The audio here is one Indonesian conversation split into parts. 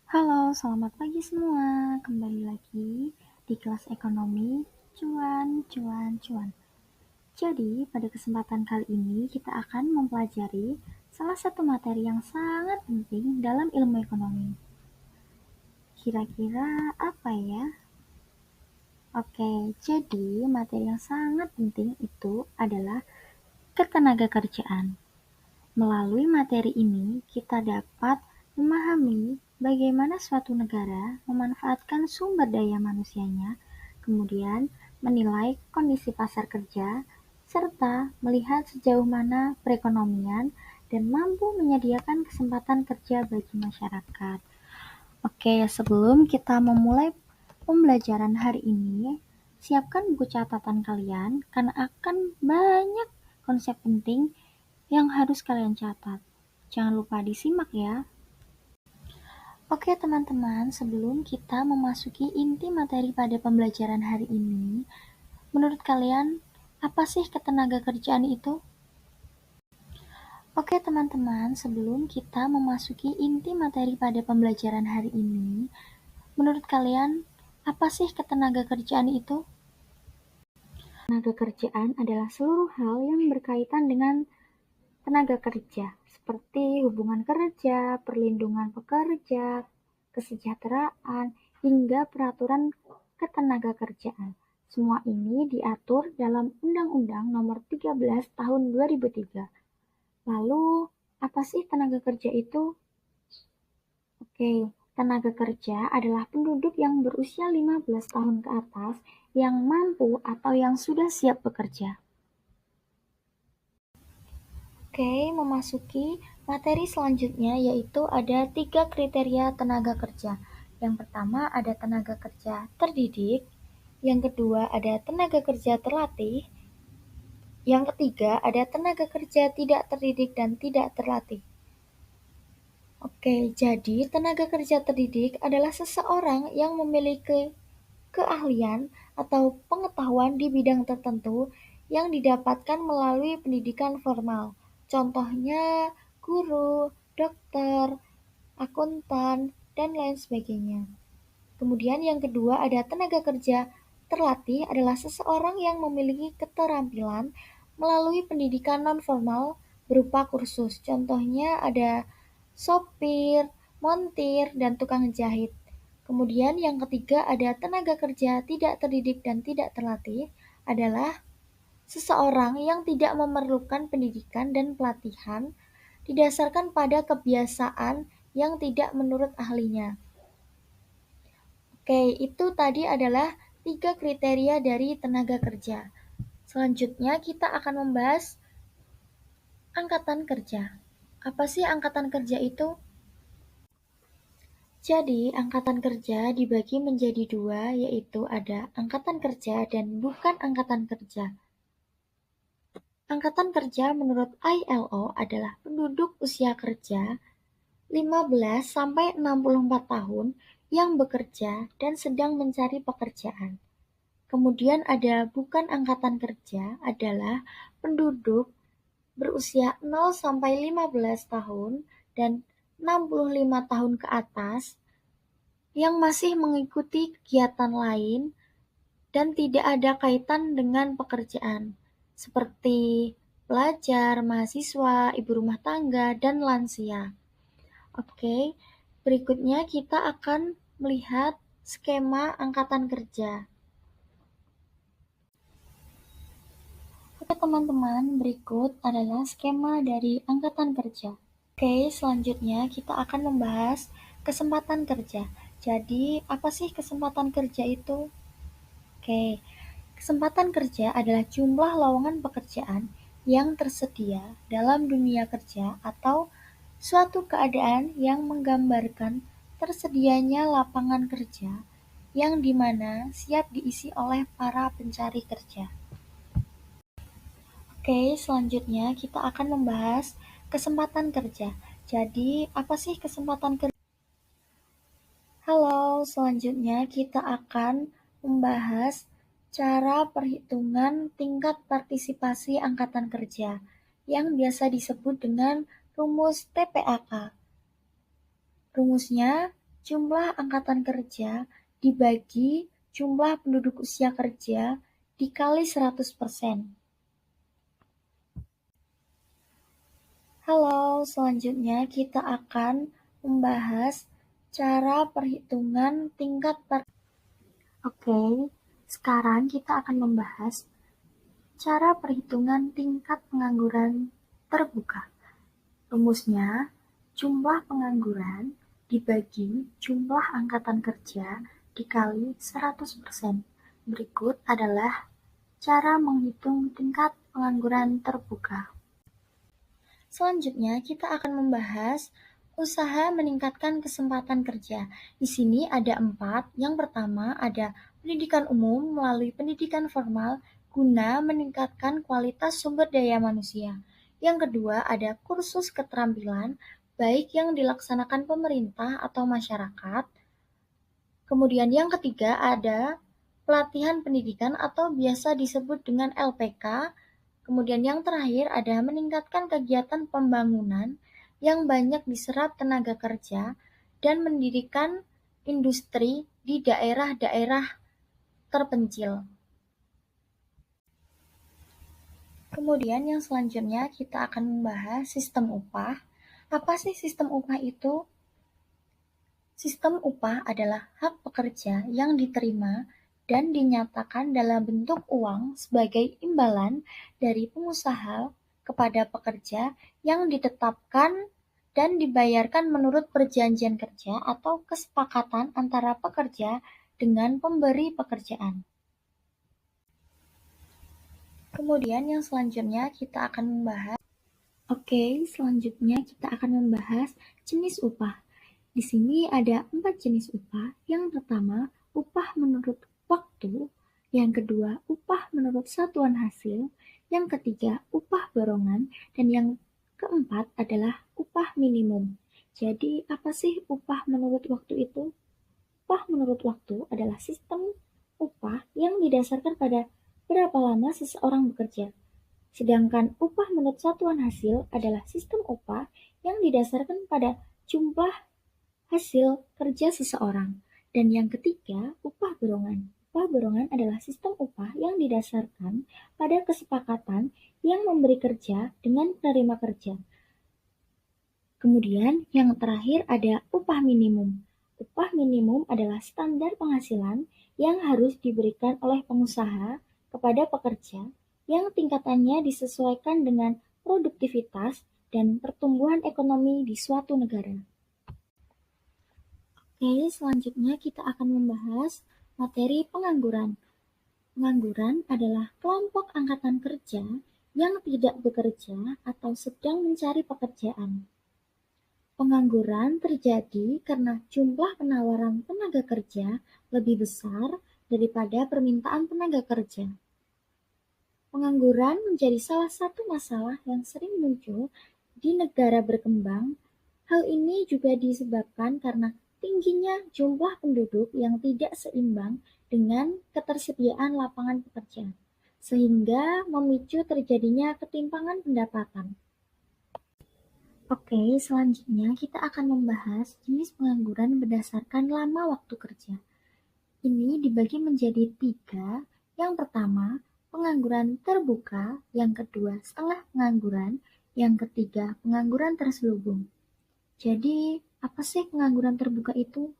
Halo, selamat pagi semua. Kembali lagi di kelas ekonomi cuan, cuan, cuan. Jadi, pada kesempatan kali ini kita akan mempelajari salah satu materi yang sangat penting dalam ilmu ekonomi. Kira-kira apa ya? Oke, jadi materi yang sangat penting itu adalah ketenagakerjaan. Melalui materi ini, kita dapat memahami bagaimana suatu negara memanfaatkan sumber daya manusianya, kemudian menilai kondisi pasar kerja, serta melihat sejauh mana perekonomian dan mampu menyediakan kesempatan kerja bagi masyarakat. Oke, sebelum kita memulai pembelajaran hari ini, siapkan buku catatan kalian karena akan banyak konsep penting yang harus kalian catat. Jangan lupa disimak ya. Oke teman-teman, sebelum kita memasuki inti materi pada pembelajaran hari ini, menurut kalian, apa sih ketenagakerjaan itu? Oke teman-teman, sebelum kita memasuki inti materi pada pembelajaran hari ini, menurut kalian, apa sih ketenagakerjaan itu? Tenaga kerjaan adalah seluruh hal yang berkaitan dengan tenaga kerja, seperti hubungan kerja, perlindungan pekerja, kesejahteraan, hingga peraturan ketenagakerjaan. Semua ini diatur dalam Undang-Undang Nomor 13 Tahun 2003. Lalu, apa sih tenaga kerja itu? Oke, tenaga kerja adalah penduduk yang berusia 15 tahun ke atas yang mampu atau yang sudah siap bekerja. Oke, memasuki materi selanjutnya yaitu ada 3 kriteria tenaga kerja. Yang pertama ada tenaga kerja terdidik, yang kedua ada tenaga kerja terlatih, yang ketiga ada tenaga kerja tidak terdidik dan tidak terlatih. Oke, jadi tenaga kerja terdidik adalah seseorang yang memiliki keahlian atau pengetahuan di bidang tertentu yang didapatkan melalui pendidikan formal. Contohnya guru, dokter, akuntan, dan lain sebagainya. Kemudian yang kedua ada tenaga kerja terlatih adalah seseorang yang memiliki keterampilan melalui pendidikan non-formal berupa kursus. Contohnya ada sopir, montir, dan tukang jahit. Kemudian yang ketiga ada tenaga kerja tidak terdidik dan tidak terlatih adalah seseorang yang tidak memerlukan pendidikan dan pelatihan didasarkan pada kebiasaan yang tidak menurut ahlinya. Oke, itu tadi adalah 3 kriteria dari tenaga kerja. Selanjutnya kita akan membahas angkatan kerja. Apa sih angkatan kerja itu? Jadi, angkatan kerja dibagi menjadi 2, yaitu ada angkatan kerja dan bukan angkatan kerja. Angkatan kerja menurut ILO adalah penduduk usia kerja 15 sampai 64 tahun yang bekerja dan sedang mencari pekerjaan. Kemudian ada bukan angkatan kerja adalah penduduk berusia 0 sampai 15 tahun dan 65 tahun ke atas yang masih mengikuti kegiatan lain dan tidak ada kaitan dengan pekerjaan, seperti pelajar, mahasiswa, ibu rumah tangga, dan lansia. Oke, berikutnya kita akan melihat skema angkatan kerja. Oke teman-teman, berikut adalah skema dari angkatan kerja. Oke, selanjutnya kita akan membahas kesempatan kerja. Jadi, apa sih kesempatan kerja itu? Oke, kesempatan kerja adalah jumlah lowongan pekerjaan yang tersedia dalam dunia kerja atau suatu keadaan yang menggambarkan tersedianya lapangan kerja yang dimana siap diisi oleh para pencari kerja. Oke, selanjutnya kita akan membahas kesempatan kerja. Jadi, apa sih kesempatan kerja? Halo, selanjutnya kita akan membahas cara perhitungan tingkat partisipasi angkatan kerja yang biasa disebut dengan rumus TPAK. Rumusnya jumlah angkatan kerja dibagi jumlah penduduk usia kerja dikali 100%. Halo, selanjutnya kita akan membahas cara perhitungan tingkat Oke, sekarang kita akan membahas cara perhitungan tingkat pengangguran terbuka. Rumusnya, jumlah pengangguran dibagi jumlah angkatan kerja dikali 100%. Berikut adalah cara menghitung tingkat pengangguran terbuka. Selanjutnya, kita akan membahas usaha meningkatkan kesempatan kerja. Di sini ada 4. Yang pertama ada pendidikan umum melalui pendidikan formal guna meningkatkan kualitas sumber daya manusia. Yang kedua ada kursus keterampilan, baik yang dilaksanakan pemerintah atau masyarakat. Kemudian yang ketiga ada pelatihan pendidikan atau biasa disebut dengan LPK. Kemudian yang terakhir ada meningkatkan kegiatan pembangunan yang banyak diserap tenaga kerja dan mendirikan industri di daerah-daerah terpencil. Kemudian yang selanjutnya kita akan membahas sistem upah. Apa sih sistem upah itu? Sistem upah adalah hak pekerja yang diterima dan dinyatakan dalam bentuk uang sebagai imbalan dari pengusaha kepada pekerja yang ditetapkan dan dibayarkan menurut perjanjian kerja atau kesepakatan antara pekerja dengan pemberi pekerjaan. Kemudian yang selanjutnya kita akan membahas selanjutnya kita akan membahas jenis upah. Di sini ada 4 jenis upah. Yang pertama, upah menurut waktu. Yang kedua, upah menurut satuan hasil. Yang ketiga, upah borongan. Dan yang keempat adalah upah minimum. Jadi, apa sih upah menurut waktu itu? Upah menurut waktu adalah sistem upah yang didasarkan pada berapa lama seseorang bekerja. Sedangkan upah menurut satuan hasil adalah sistem upah yang didasarkan pada jumlah hasil kerja seseorang. Dan yang ketiga, upah borongan. Upah borongan adalah sistem upah yang didasarkan pada kesepakatan yang memberi kerja dengan penerima kerja. Kemudian yang terakhir ada upah minimum. Upah minimum adalah standar penghasilan yang harus diberikan oleh pengusaha kepada pekerja yang tingkatannya disesuaikan dengan produktivitas dan pertumbuhan ekonomi di suatu negara. Oke, selanjutnya kita akan membahas materi pengangguran. Pengangguran adalah kelompok angkatan kerja yang tidak bekerja atau sedang mencari pekerjaan. Pengangguran terjadi karena jumlah penawaran tenaga kerja lebih besar daripada permintaan tenaga kerja. Pengangguran menjadi salah satu masalah yang sering muncul di negara berkembang. Hal ini juga disebabkan karena tingginya jumlah penduduk yang tidak seimbang dengan ketersediaan lapangan pekerjaan, sehingga memicu terjadinya ketimpangan pendapatan. Oke, selanjutnya kita akan membahas jenis pengangguran berdasarkan lama waktu kerja. Ini dibagi menjadi 3. Yang pertama, pengangguran terbuka. Yang kedua, setengah pengangguran. Yang ketiga, pengangguran terselubung. Jadi, apa sih pengangguran terbuka itu?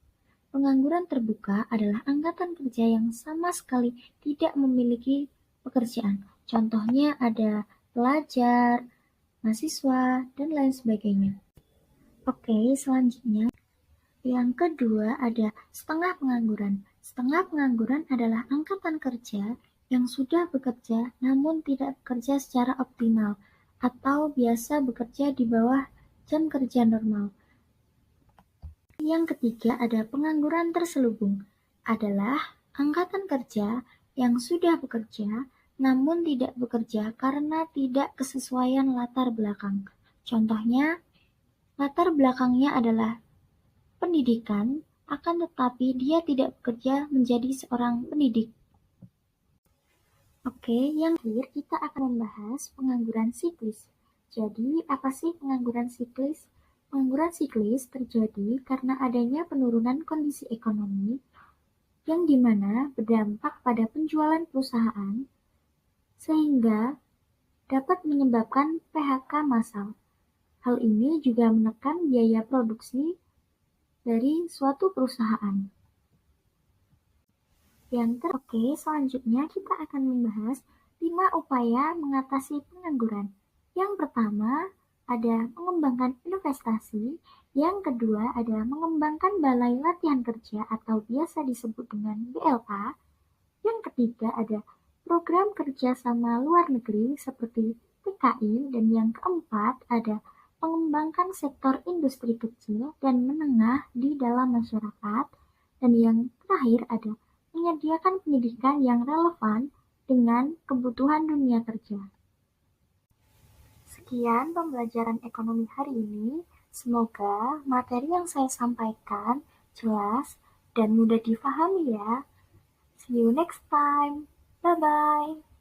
Pengangguran terbuka adalah angkatan kerja yang sama sekali tidak memiliki pekerjaan. Contohnya ada pelajar, mahasiswa, dan lain sebagainya. Oke, selanjutnya yang kedua ada setengah pengangguran. Setengah pengangguran adalah angkatan kerja yang sudah bekerja namun tidak bekerja secara optimal atau biasa bekerja di bawah jam kerja normal. Yang ketiga ada pengangguran terselubung. Adalah angkatan kerja yang sudah bekerja namun tidak bekerja karena tidak kesesuaian latar belakang. Contohnya, latar belakangnya adalah pendidikan, akan tetapi dia tidak bekerja menjadi seorang pendidik. Oke, yang terakhir kita akan membahas pengangguran siklis. Jadi, apa sih pengangguran siklis? Pengangguran siklis terjadi karena adanya penurunan kondisi ekonomi yang dimana berdampak pada penjualan perusahaan sehingga dapat menyebabkan PHK massal. Hal ini juga menekan biaya produksi dari suatu perusahaan. Oke, selanjutnya kita akan membahas 5 upaya mengatasi pengangguran. Yang pertama, ada mengembangkan investasi. Yang kedua, ada mengembangkan balai latihan kerja atau biasa disebut dengan BLK. Yang ketiga, ada program kerjasama luar negeri seperti PKI. Dan yang keempat, ada mengembangkan sektor industri kecil dan menengah di dalam masyarakat. Dan yang terakhir, ada menyediakan pendidikan yang relevan dengan kebutuhan dunia kerja. Sekian pembelajaran ekonomi hari ini. Semoga materi yang saya sampaikan jelas dan mudah difahami ya. See you next time. Bye-bye.